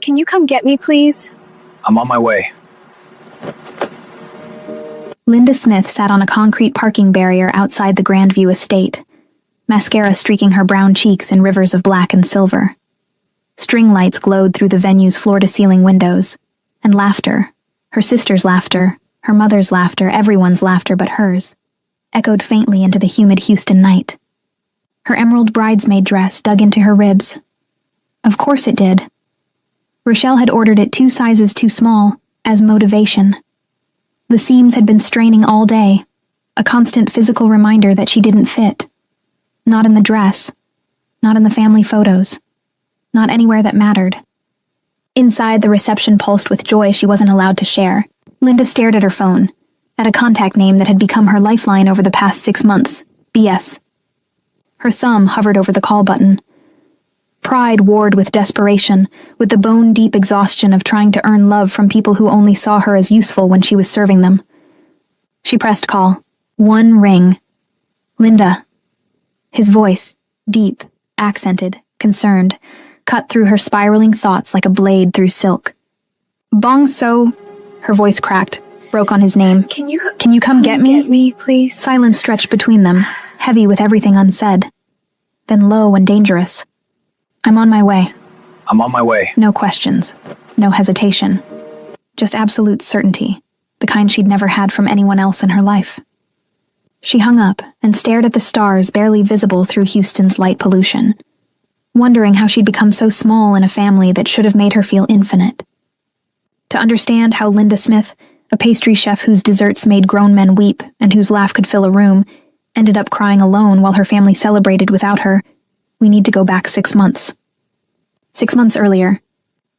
Can you come get me, please? I'm on my way. Linda Smith sat on a concrete parking barrier outside the Grandview estate, mascara streaking her brown cheeks in rivers of black and silver. String lights glowed through the venue's floor-to-ceiling windows, and laughter, her sister's laughter, her mother's laughter, everyone's laughter but hers, echoed faintly into the humid Houston night. Her emerald bridesmaid dress dug into her ribs. Of course it did. Rochelle had ordered it 2 sizes too small, as motivation. The seams had been straining all day, a constant physical reminder that she didn't fit. Not in the dress, not in the family photos, not anywhere that mattered. Inside, the reception pulsed with joy she wasn't allowed to share. Linda stared at her phone, at a contact name that had become her lifeline over the past 6 months, BS. Her thumb hovered over the call button. Pride warred with desperation, with the bone-deep exhaustion of trying to earn love from people who only saw her as useful when she was serving them. She pressed call. 1 ring. Linda. His voice, deep, accented, concerned, cut through her spiraling thoughts like a blade through silk. Bong So, her voice cracked, broke on his name. Can you come get me? Get me, please? Silence stretched between them, heavy with everything unsaid. Then low and dangerous. I'm on my way. I'm on my way. No questions. No hesitation. Just absolute certainty, the kind she'd never had from anyone else in her life. She hung up and stared at the stars barely visible through Houston's light pollution, wondering how she'd become so small in a family that should have made her feel infinite. To understand how Linda Smith, a pastry chef whose desserts made grown men weep and whose laugh could fill a room, ended up crying alone while her family celebrated without her, we need to go back 6 months. 6 months earlier,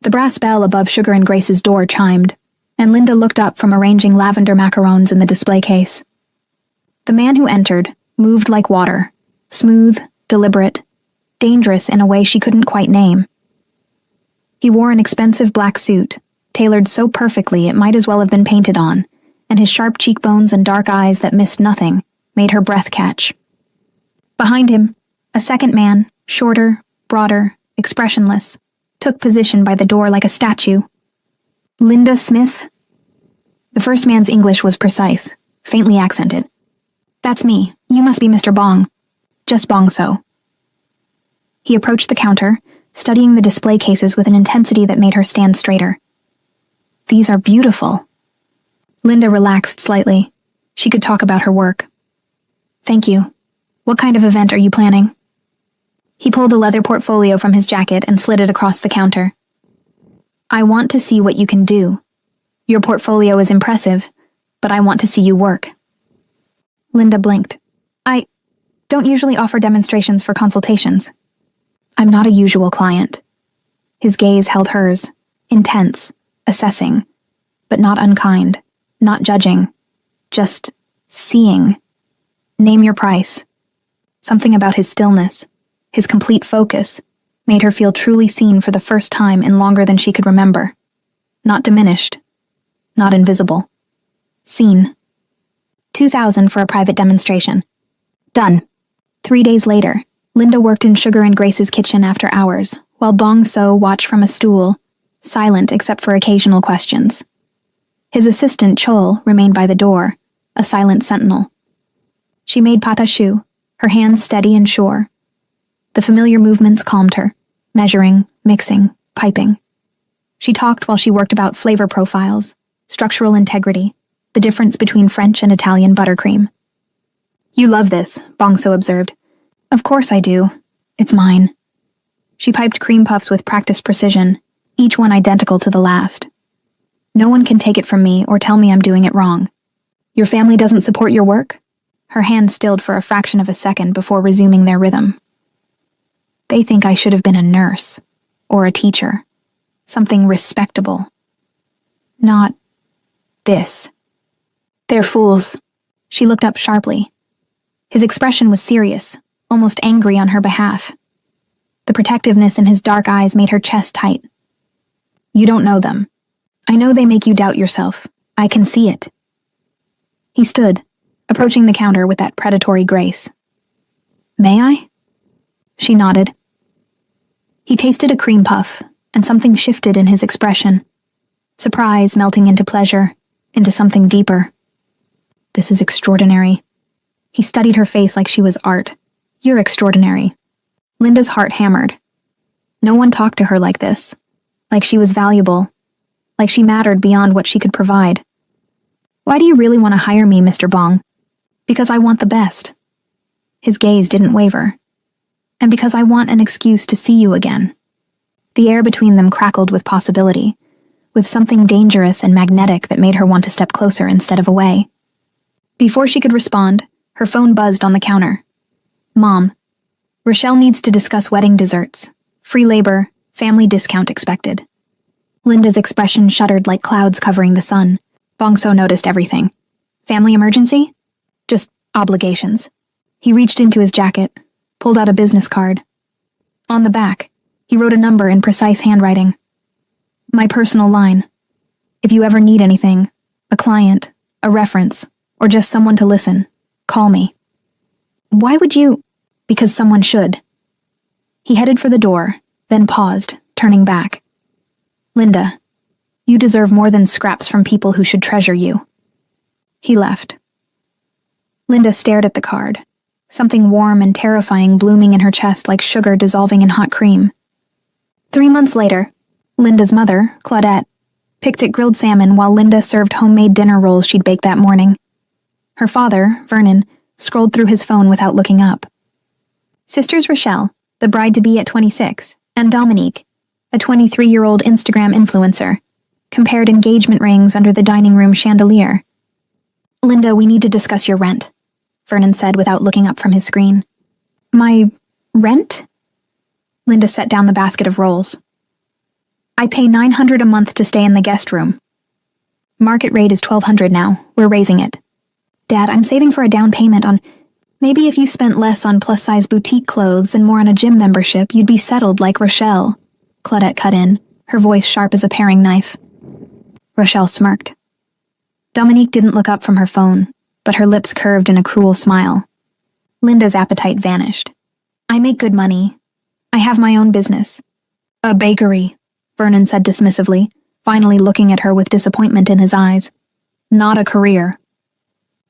the brass bell above Sugar and Grace's door chimed, and Linda looked up from arranging lavender macarons in the display case. The man who entered moved like water, smooth, deliberate, dangerous in a way she couldn't quite name. He wore an expensive black suit, tailored so perfectly it might as well have been painted on, and his sharp cheekbones and dark eyes that missed nothing made her breath catch. Behind him, a second man, shorter, broader, expressionless, took position by the door like a statue. Linda Smith? The first man's English was precise, faintly accented. That's me. You must be Mr. Bong. Just Bong So. He approached the counter, studying the display cases with an intensity that made her stand straighter. These are beautiful. Linda relaxed slightly. She could talk about her work. Thank you. What kind of event are you planning? He pulled a leather portfolio from his jacket and slid it across the counter. I want to see what you can do. Your portfolio is impressive, but I want to see you work. Linda blinked. I don't usually offer demonstrations for consultations. I'm not a usual client. His gaze held hers, intense, assessing, but not unkind, not judging, just seeing. Name your price. Something about his stillness, his complete focus, made her feel truly seen for the first time in longer than she could remember. Not diminished, not invisible. Seen. 2,000 for a private demonstration. Done. 3 days later, Linda worked in Sugar and Grace's kitchen after hours, while Bong So watched from a stool, silent except for occasional questions. His assistant, Chol, remained by the door, a silent sentinel. She made patachoux, her hands steady and sure. The familiar movements calmed her, measuring, mixing, piping. She talked while she worked about flavor profiles, structural integrity, the difference between French and Italian buttercream. You love this, Bong So observed. Of course I do. It's mine. She piped cream puffs with practiced precision, each one identical to the last. No one can take it from me or tell me I'm doing it wrong. Your family doesn't support your work? Her hand stilled for a fraction of a second before resuming their rhythm. They think I should have been a nurse, or a teacher. Something respectable. Not this. They're fools. She looked up sharply. His expression was serious, almost angry on her behalf. The protectiveness in his dark eyes made her chest tight. You don't know them. I know they make you doubt yourself. I can see it. He stood, approaching the counter with that predatory grace. May I? She nodded. He tasted a cream puff, and something shifted in his expression. Surprise melting into pleasure, into something deeper. This is extraordinary. He studied her face like she was art. You're extraordinary. Linda's heart hammered. No one talked to her like this. Like she was valuable. Like she mattered beyond what she could provide. Why do you really want to hire me, Mr. Bong? Because I want the best. His gaze didn't waver. And because I want an excuse to see you again. The air between them crackled with possibility, with something dangerous and magnetic that made her want to step closer instead of away. Before she could respond, her phone buzzed on the counter. Mom, Rochelle needs to discuss wedding desserts. Free labor, family discount expected. Linda's expression shuddered like clouds covering the sun. Bongso noticed everything. Family emergency? Just obligations. He reached into his jacket, pulled out a business card. On the back, he wrote a number in precise handwriting. My personal line. If you ever need anything, a client, a reference, or just someone to listen, call me. Why would you? Because someone should. He headed for the door, then paused, turning back. Linda, you deserve more than scraps from people who should treasure you. He left. Linda stared at the card, something warm and terrifying blooming in her chest like sugar dissolving in hot cream. 3 months later, Linda's mother, Claudette, picked at grilled salmon while Linda served homemade dinner rolls she'd baked that morning. Her father, Vernon, scrolled through his phone without looking up. Sisters Rochelle, the bride-to-be at 26, and Dominique, a 23-year-old Instagram influencer, compared engagement rings under the dining room chandelier. Linda, we need to discuss your rent, Vernon said without looking up from his screen. My rent? Linda set down the basket of rolls. I pay $900 a month to stay in the guest room. Market rate is $1,200 now. We're raising it. Dad, I'm saving for a down payment on... Maybe if you spent less on plus-size boutique clothes and more on a gym membership, you'd be settled like Rochelle. Claudette cut in, her voice sharp as a paring knife. Rochelle smirked. Dominique didn't look up from her phone, but her lips curved in a cruel smile. Linda's appetite vanished. I make good money. I have my own business. A bakery, Vernon said dismissively, finally looking at her with disappointment in his eyes. Not a career.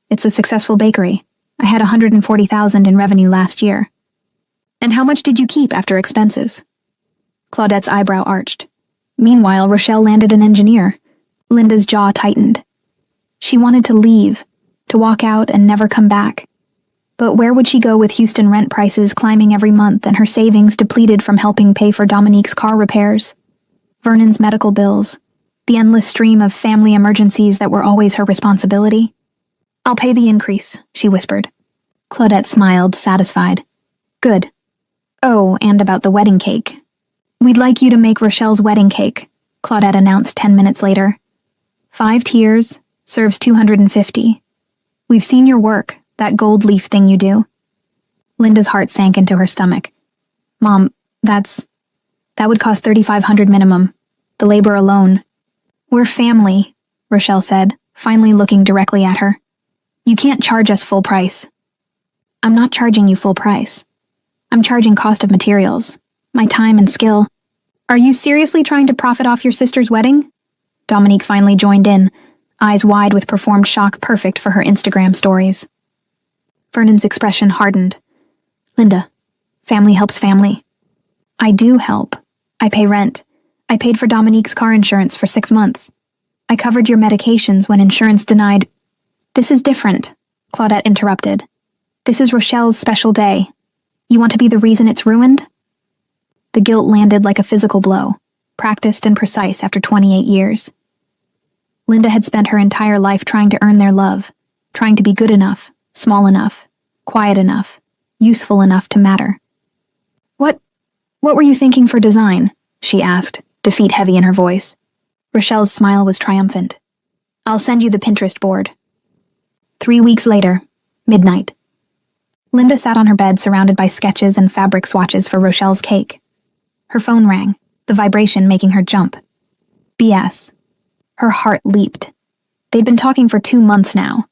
It's a successful bakery. I had $140,000 in revenue last year. And how much did you keep after expenses? Claudette's eyebrow arched. Meanwhile, Rochelle landed an engineer. Linda's jaw tightened. She wanted to leave, to walk out and never come back. But where would she go with Houston rent prices climbing every month and her savings depleted from helping pay for Dominique's car repairs, Vernon's medical bills, the endless stream of family emergencies that were always her responsibility? I'll pay the increase, she whispered. Claudette smiled, satisfied. Good. Oh, and about the wedding cake. We'd like you to make Rochelle's wedding cake, Claudette announced 10 minutes later. 5 tiers, serves 250. We've seen your work, that gold leaf thing you do. Linda's heart sank into her stomach. Mom, that would cost $3,500 minimum. The labor alone. We're family, Rochelle said, finally looking directly at her. You can't charge us full price. I'm not charging you full price. I'm charging cost of materials, my time and skill. Are you seriously trying to profit off your sister's wedding? Dominique finally joined in, eyes wide with performed shock perfect for her Instagram stories. Vernon's expression hardened. Linda, family helps family. I do help. I pay rent. I paid for Dominique's car insurance for 6 months. I covered your medications when insurance denied... This is different, Claudette interrupted. This is Rochelle's special day. You want to be the reason it's ruined? The guilt landed like a physical blow, practiced and precise after 28 years. Linda had spent her entire life trying to earn their love, trying to be good enough, small enough, quiet enough, useful enough to matter. What were you thinking for design? She asked, defeat heavy in her voice. Rochelle's smile was triumphant. I'll send you the Pinterest board. 3 weeks later, midnight. Linda sat on her bed surrounded by sketches and fabric swatches for Rochelle's cake. Her phone rang, the vibration making her jump. BS. Her heart leaped. They'd been talking for 2 months now.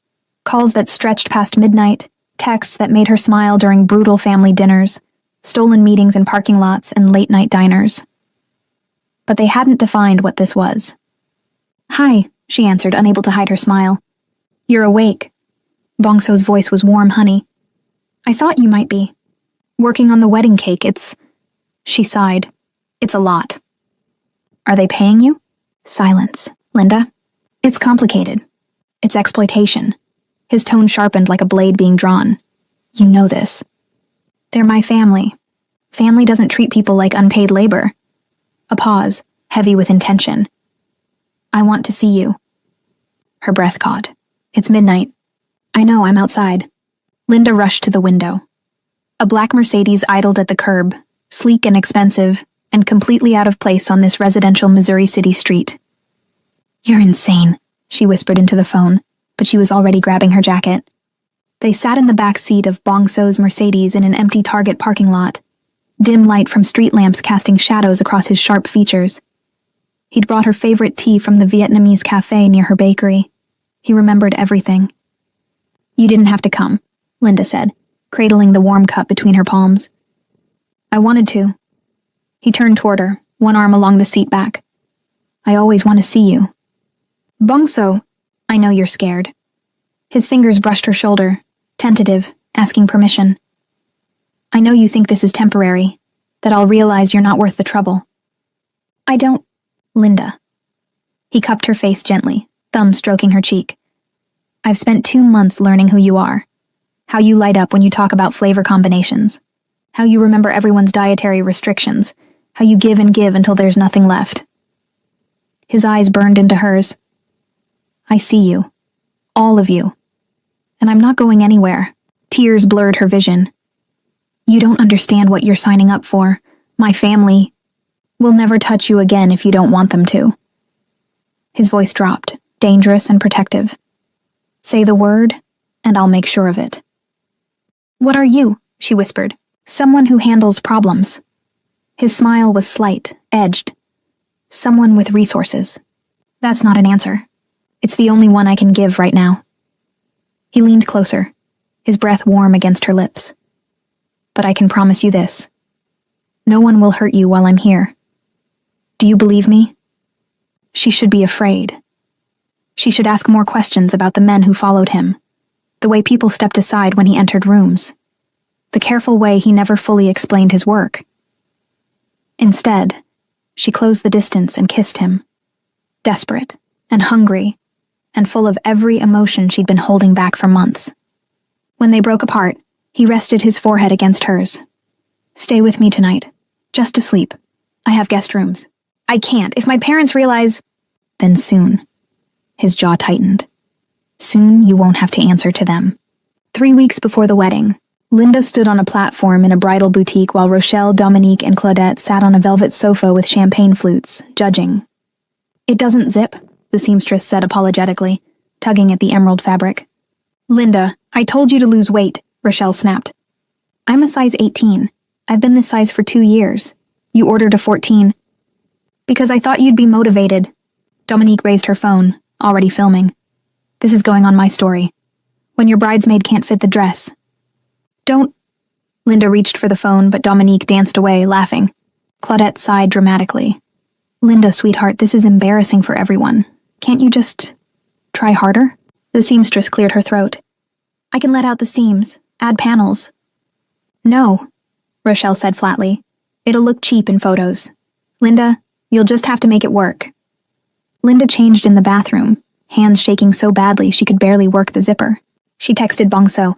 Calls that stretched past midnight, texts that made her smile during brutal family dinners, stolen meetings in parking lots and late-night diners. but they hadn't defined what this was. "Hi," she answered, unable to hide her smile. "You're awake." Bongso's voice was warm honey. "I thought you might be. Working on the wedding cake, She sighed. "It's a lot." "Are they paying you?" Silence. "Linda? It's complicated. It's exploitation." His tone sharpened like a blade being drawn. "You know this." "They're my family. Family doesn't treat people like unpaid labor." A pause, heavy with intention. "I want to see you." Her breath caught. "It's midnight." "I know, I'm outside." Linda rushed to the window. A black Mercedes idled at the curb, sleek and expensive, and completely out of place on this residential Missouri City street. "You're insane," she whispered into the phone, but she was already grabbing her jacket. They sat in the back seat of Bongso's Mercedes in an empty Target parking lot, dim light from street lamps casting shadows across his sharp features. He'd brought her favorite tea from the Vietnamese cafe near her bakery. He remembered everything. "You didn't have to come," Linda said, cradling the warm cup between her palms. "I wanted to." He turned toward her, one arm along the seat back. "I always want to see you." "Bongso, I know you're scared." His fingers brushed her shoulder, tentative, asking permission. "I know you think this is temporary, that I'll realize you're not worth the trouble." "I don't..." "Linda." He cupped her face gently, thumb stroking her cheek. "I've spent 2 months learning who you are. How you light up when you talk about flavor combinations. How you remember everyone's dietary restrictions. How you give and give until there's nothing left." His eyes burned into hers. "I see you. All of you. And I'm not going anywhere." Tears blurred her vision. "You don't understand what you're signing up for. My family will never touch you again if you don't want them to." His voice dropped, dangerous and protective. "Say the word, and I'll make sure of it." "What are you?" she whispered. "Someone who handles problems." His smile was slight, edged. "Someone with resources." "That's not an answer. It's the only one I can give right now." He leaned closer, his breath warm against her lips. "But I can promise you this. No one will hurt you while I'm here. Do you believe me?" She should be afraid. She should ask more questions about the men who followed him, the way people stepped aside when he entered rooms, the careful way he never fully explained his work. Instead, she closed the distance and kissed him, desperate and hungry, and full of every emotion she'd been holding back for months. When they broke apart, he rested his forehead against hers. "Stay with me tonight, just to sleep. I have guest rooms." "I can't. If my parents realize..." "Then soon." His jaw tightened. "Soon you won't have to answer to them." 3 weeks before the wedding, Linda stood on a platform in a bridal boutique while Rochelle, Dominique, and Claudette sat on a velvet sofa with champagne flutes, judging. "It doesn't zip," the seamstress said apologetically, tugging at the emerald fabric. "Linda, I told you to lose weight," Rochelle snapped. "I'm a size 18. I've been this size for 2 years. You ordered a 14. "Because I thought you'd be motivated." Dominique raised her phone, already filming. "This is going on my story. When your bridesmaid can't fit the dress." "Don't..." Linda reached for the phone, but Dominique danced away, laughing. Claudette sighed dramatically. "Linda, sweetheart, this is embarrassing for everyone. Can't you just... try harder?" The seamstress cleared her throat. "I can let out the seams, add panels." "No," Rochelle said flatly. "It'll look cheap in photos. Linda, you'll just have to make it work." Linda changed in the bathroom, hands shaking so badly she could barely work the zipper. She texted Bongso,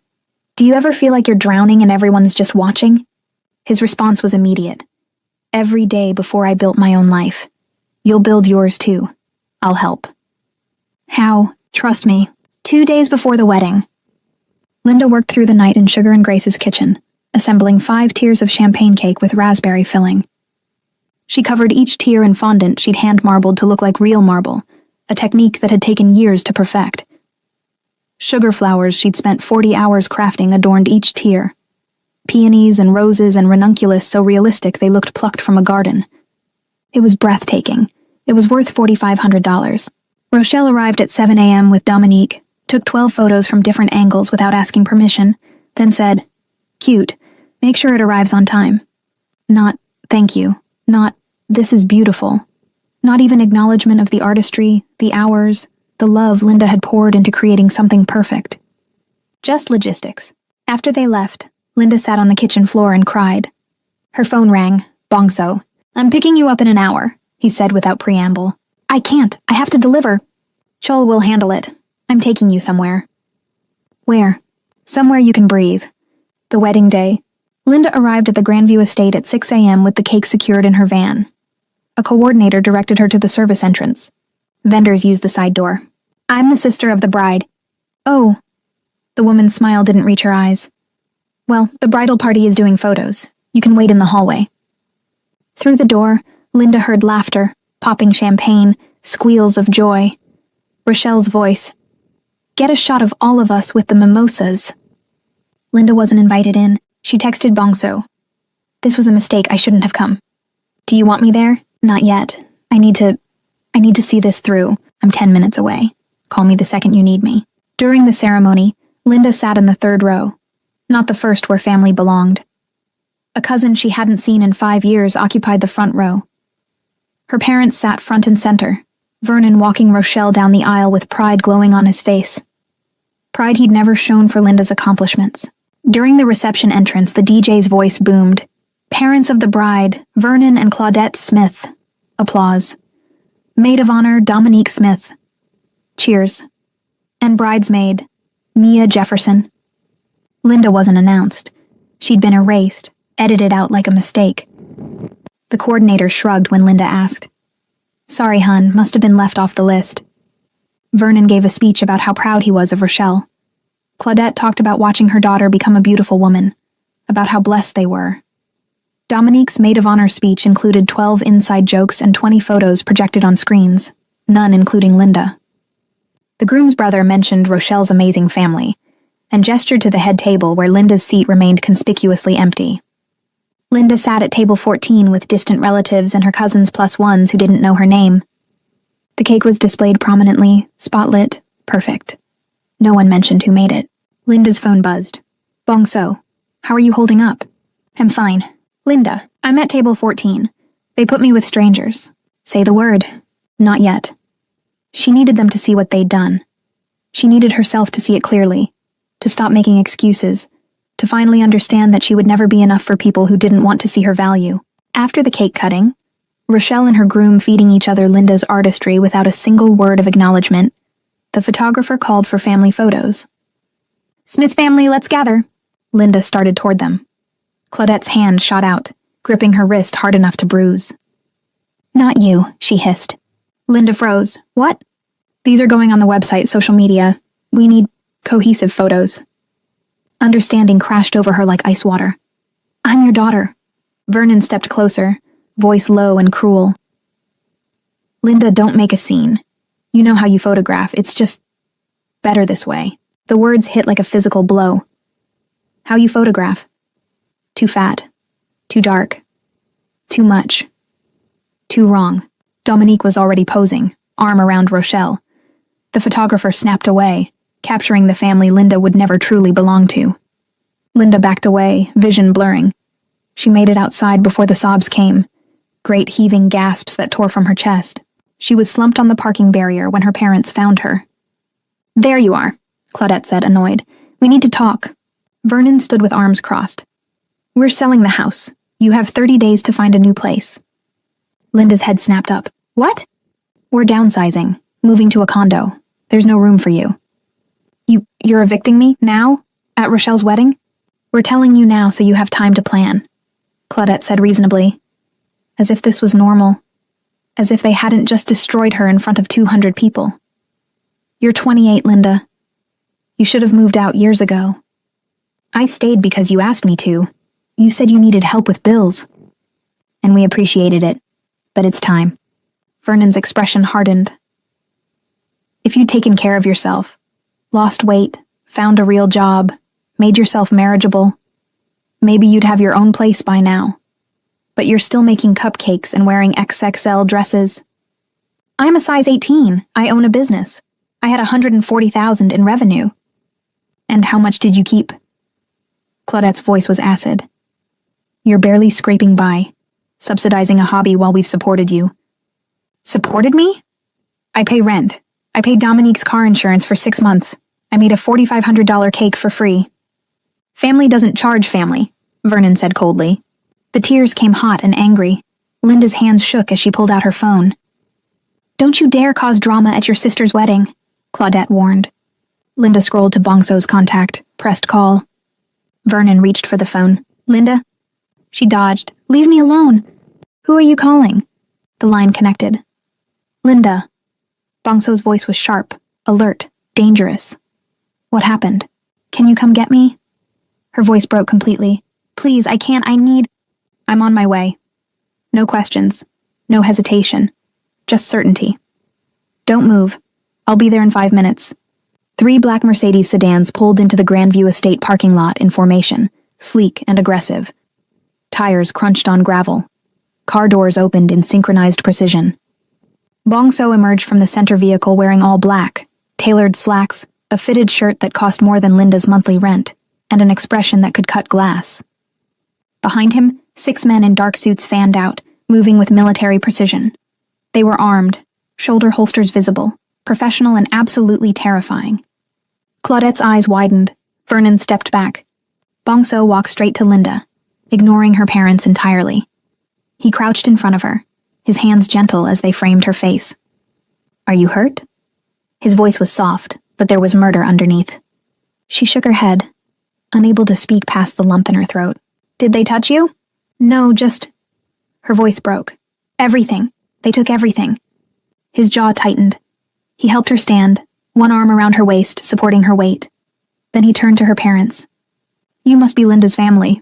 "Do you ever feel like you're drowning and everyone's just watching?" His response was immediate. "Every day before I built my own life. You'll build yours too. I'll help." "How? Trust me." 2 days before the wedding, Linda worked through the night in Sugar and Grace's kitchen, assembling 5 tiers of champagne cake with raspberry filling. She covered each tier in fondant she'd hand-marbled to look like real marble, a technique that had taken years to perfect. Sugar flowers she'd spent 40 hours crafting adorned each tier. Peonies and roses and ranunculus so realistic they looked plucked from a garden. It was breathtaking. It was worth $4,500. Rochelle arrived at 7 a.m. with Dominique, took 12 photos from different angles without asking permission, then said, "Cute, make sure it arrives on time." Not, "Thank you." Not, "This is beautiful." Not even acknowledgement of the artistry, the hours, the love Linda had poured into creating something perfect. Just logistics. After they left, Linda sat on the kitchen floor and cried. Her phone rang. Bongso. "I'm picking you up in an hour," he said without preamble. "I can't. I have to deliver." "Chol will handle it. I'm taking you somewhere." "Where?" "Somewhere you can breathe." The wedding day, Linda arrived at the Grandview estate at 6 a.m. with the cake secured in her van. A coordinator directed her to the service entrance. Vendors used the side door. "I'm the sister of the bride." "Oh." The woman's smile didn't reach her eyes. "Well, the bridal party is doing photos. You can wait in the hallway." Through the door, Linda heard laughter, popping champagne, squeals of joy. Rochelle's voice. "Get a shot of all of us with the mimosas." Linda wasn't invited in. She texted Bongso. "This was a mistake. I shouldn't have come." "Do you want me there?" "Not yet. I need to see this through. I'm 10 minutes away. Call me the second you need me." During the ceremony, Linda sat in the third row, not the first where family belonged. A cousin she hadn't seen in 5 years occupied the front row. Her parents sat front and center, Vernon walking Rochelle down the aisle with pride glowing on his face. Pride he'd never shown for Linda's accomplishments. During the reception entrance, the DJ's voice boomed. "Parents of the bride, Vernon and Claudette Smith." Applause. "Maid of honor, Dominique Smith." Cheers. And bridesmaid, Mia Jefferson. Linda wasn't announced. She'd been erased, edited out like a mistake. The coordinator shrugged when Linda asked. "Sorry, hun, must have been left off the list." Vernon gave a speech about how proud he was of Rochelle. Claudette talked about watching her daughter become a beautiful woman, about how blessed they were. Dominique's maid of honor speech included 12 inside jokes and 20 photos projected on screens, none including Linda. The groom's brother mentioned Rochelle's amazing family, and gestured to the head table where Linda's seat remained conspicuously empty. Linda sat at table 14 with distant relatives and her cousins plus ones who didn't know her name. The cake was displayed prominently, spotlit, perfect. No one mentioned who made it. Linda's phone buzzed. "Bongso, how are you holding up?" "I'm fine." "Linda, I'm at table 14. They put me with strangers." "Say the word." "Not yet." She needed them to see what they'd done. She needed herself to see it clearly, to stop making excuses, to finally understand that she would never be enough for people who didn't want to see her value. After the cake cutting, Rochelle and her groom feeding each other Linda's artistry without a single word of acknowledgement, the photographer called for family photos. "Smith family, let's gather." Linda started toward them. Claudette's hand shot out, gripping her wrist hard enough to bruise. "Not you," she hissed. Linda froze. "What?" "These are going on the website, social media. We need cohesive photos." Understanding crashed over her like ice water. "I'm your daughter." Vernon stepped closer, voice low and cruel. "Linda, don't make a scene. You know how you photograph. It's just better this way." The words hit like a physical blow. "How you photograph?" "Too fat. Too dark. Too much. Too wrong." Dominique was already posing, arm around Rochelle. The photographer snapped away, capturing the family Linda would never truly belong to. Linda backed away, vision blurring. She made it outside before the sobs came, great heaving gasps that tore from her chest. She was slumped on the parking barrier when her parents found her. "There you are," Claudette said, annoyed. "We need to talk." Vernon stood with arms crossed. "We're selling the house. You have 30 days to find a new place." Linda's head snapped up. "What?" "We're downsizing, moving to a condo. There's no room for you." You're evicting me? Now? At Rochelle's wedding?" "We're telling you now so you have time to plan," Claudette said reasonably. As if this was normal. As if they hadn't just destroyed her in front of 200 people. "You're 28, Linda. You should have moved out years ago." "I stayed because you asked me to. You said you needed help with bills." "And we appreciated it. But it's time." Vernon's expression hardened. "If you'd taken care of yourself, lost weight, found a real job, made yourself marriageable, maybe you'd have your own place by now. But you're still making cupcakes and wearing XXL dresses." "I'm a size 18. I own a business. I had $140,000 in revenue." "And how much did you keep?" Claudette's voice was acid. "You're barely scraping by, subsidizing a hobby while we've supported you." Supported me? I pay rent. I paid Dominique's car insurance for 6 months. I made a $4,500 cake for free. Family doesn't charge family, Vernon said coldly. The tears came hot and angry. Linda's hands shook as she pulled out her phone. Don't you dare cause drama at your sister's wedding, Claudette warned. Linda scrolled to Bongso's contact, pressed call. Vernon reached for the phone. Linda? She dodged. Leave me alone. Who are you calling? The line connected. Linda. Bongso's voice was sharp, alert, dangerous. What happened? Can you come get me? Her voice broke completely. Please, I can't, I need... I'm on my way. No questions. No hesitation. Just certainty. Don't move. I'll be there in 5 minutes. 3 black Mercedes sedans pulled into the Grandview Estate parking lot in formation, sleek and aggressive. Tires crunched on gravel. Car doors opened in synchronized precision. Bongso emerged from the center vehicle wearing all black, tailored slacks, a fitted shirt that cost more than Linda's monthly rent, and an expression that could cut glass. Behind him, 6 men in dark suits fanned out, moving with military precision. They were armed, shoulder holsters visible, professional and absolutely terrifying. Claudette's eyes widened. Vernon stepped back. Bongso walked straight to Linda, ignoring her parents entirely. He crouched in front of her, his hands gentle as they framed her face. Are you hurt? His voice was soft, but there was murder underneath. She shook her head, unable to speak past the lump in her throat. Did they touch you? No, just... Her voice broke. Everything. They took everything. His jaw tightened. He helped her stand, one arm around her waist, supporting her weight. Then he turned to her parents. You must be Linda's family.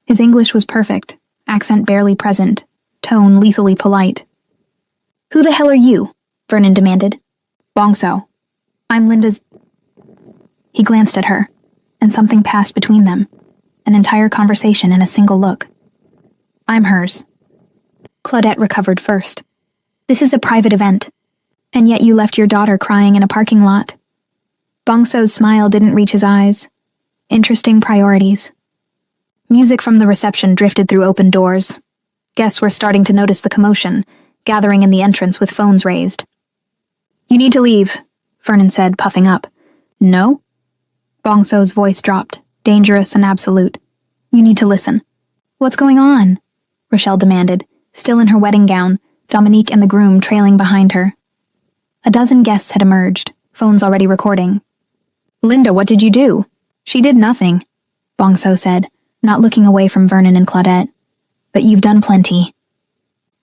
His English was perfect, accent barely present, tone lethally polite. Who the hell are you? Vernon demanded. Bongso. I'm Linda's... He glanced at her, and something passed between them. An entire conversation in a single look. I'm hers. Claudette recovered first. This is a private event, and yet you left your daughter crying in a parking lot. Bongso's smile didn't reach his eyes. Interesting priorities. Music from the reception drifted through open doors. Guests were starting to notice the commotion, gathering in the entrance with phones raised. You need to leave, Vernon said, puffing up. No? Bongso's voice dropped, dangerous and absolute. You need to listen. What's going on? Rochelle demanded, still in her wedding gown, Dominique and the groom trailing behind her. A dozen guests had emerged, phones already recording. Linda, what did you do? She did nothing, Bongso said, not looking away from Vernon and Claudette. But you've done plenty.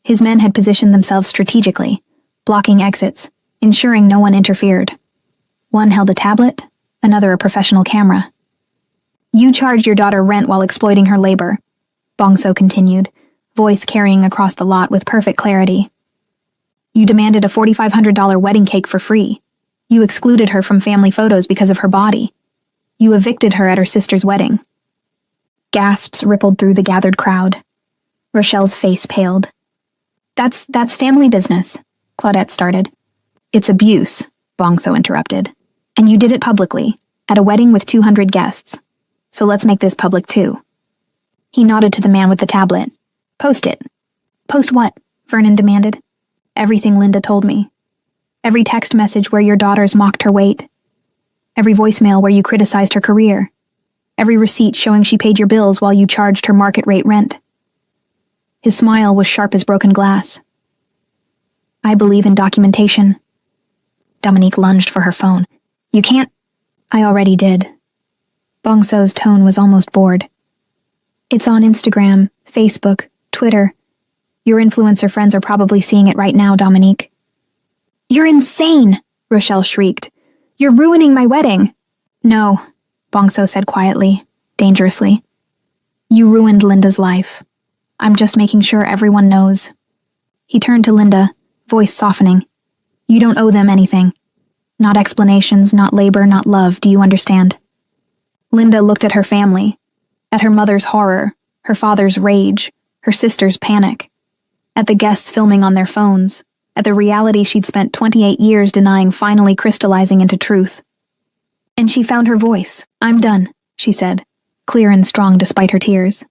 His men had positioned themselves strategically, blocking exits, ensuring no one interfered. One held a tablet, another a professional camera. You charged your daughter rent while exploiting her labor, Bongso continued, voice carrying across the lot with perfect clarity. You demanded a $4,500 wedding cake for free. You excluded her from family photos because of her body. You evicted her at her sister's wedding. Gasps rippled through the gathered crowd. Rochelle's face paled. That's family business, Claudette started. It's abuse, Bongso interrupted. And you did it publicly, at a wedding with 200 guests. So let's make this public too. He nodded to the man with the tablet. Post it. Post what? Vernon demanded. Everything Linda told me. Every text message where your daughters mocked her weight. Every voicemail where you criticized her career. Every receipt showing she paid your bills while you charged her market rate rent. His smile was sharp as broken glass. I believe in documentation. Dominique lunged for her phone. You can't... I already did. Bongso's tone was almost bored. It's on Instagram, Facebook, Twitter. Your influencer friends are probably seeing it right now, Dominique. You're insane, Rochelle shrieked. You're ruining my wedding. No, Bongso said quietly, dangerously. You ruined Linda's life. I'm just making sure everyone knows. He turned to Linda, voice softening. You don't owe them anything. Not explanations, not labor, not love, do you understand? Linda looked at her family, at her mother's horror, her father's rage, her sister's panic, at the guests filming on their phones, at the reality she'd spent 28 years denying finally crystallizing into truth. And she found her voice. I'm done, she said, clear and strong despite her tears.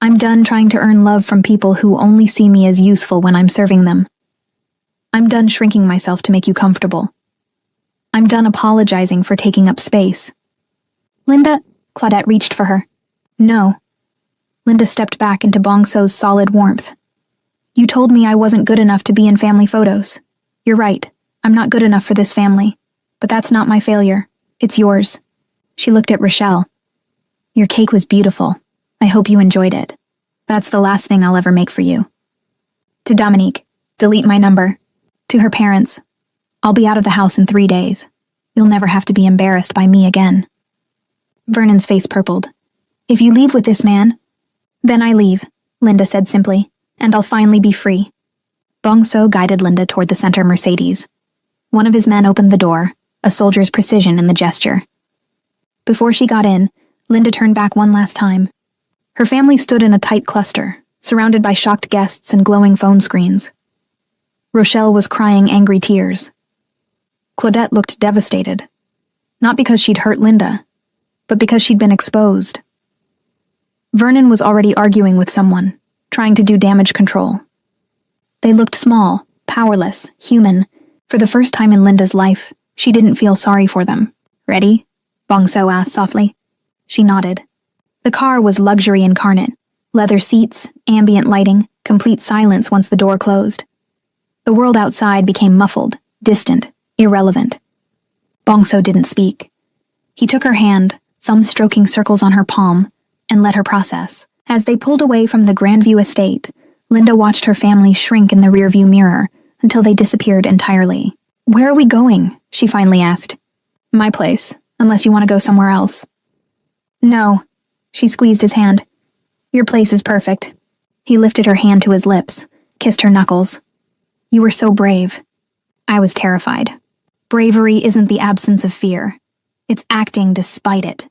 I'm done trying to earn love from people who only see me as useful when I'm serving them. I'm done shrinking myself to make you comfortable. I'm done apologizing for taking up space. Linda, Claudette reached for her. No. Linda stepped back into Bong So's solid warmth. You told me I wasn't good enough to be in family photos. You're right. I'm not good enough for this family. But that's not my failure. It's yours. She looked at Rochelle. Your cake was beautiful. I hope you enjoyed it. That's the last thing I'll ever make for you. To Dominique, delete my number. To her parents, I'll be out of the house in 3 days. You'll never have to be embarrassed by me again. Vernon's face purpled. If you leave with this man, then I leave, Linda said simply, and I'll finally be free. Bong So guided Linda toward the center Mercedes. One of his men opened the door, a soldier's precision in the gesture. Before she got in, Linda turned back one last time. Her family stood in a tight cluster, surrounded by shocked guests and glowing phone screens. Rochelle was crying angry tears. Claudette looked devastated, not because she'd hurt Linda, but because she'd been exposed. Vernon was already arguing with someone, trying to do damage control. They looked small, powerless, human. For the first time in Linda's life, she didn't feel sorry for them. Ready? Bong So asked softly. She nodded. The car was luxury incarnate. Leather seats, ambient lighting, complete silence once the door closed. The world outside became muffled, distant, irrelevant. Bong So didn't speak. He took her hand, thumb stroking circles on her palm, and let her process. As they pulled away from the Grandview estate, Linda watched her family shrink in the rearview mirror until they disappeared entirely. Where are we going? She finally asked. My place, unless you want to go somewhere else. No. She squeezed his hand. Your place is perfect. He lifted her hand to his lips, kissed her knuckles. You were so brave. I was terrified. Bravery isn't the absence of fear. It's acting despite it.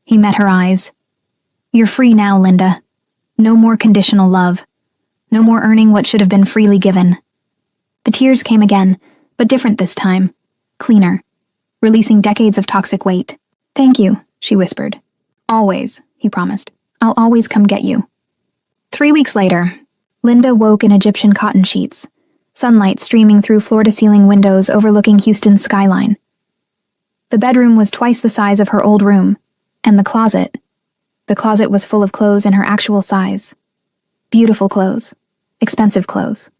He met her eyes. You're free now, Linda. No more conditional love. No more earning what should have been freely given. The tears came again, but different this time. Cleaner. Releasing decades of toxic weight. Thank you, she whispered. Always, he promised. I'll always come get you. 3 weeks later, Linda woke in Egyptian cotton sheets, sunlight streaming through floor-to-ceiling windows overlooking Houston's skyline. The bedroom was twice the size of her old room, and the closet was full of clothes in her actual size. Beautiful clothes. Expensive clothes.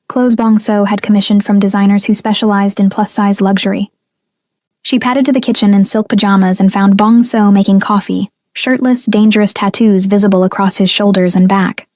Clothes Bong So had commissioned from designers who specialized in plus-size luxury. She padded to the kitchen in silk pajamas and found Bong So making coffee, shirtless, dangerous tattoos visible across his shoulders and back.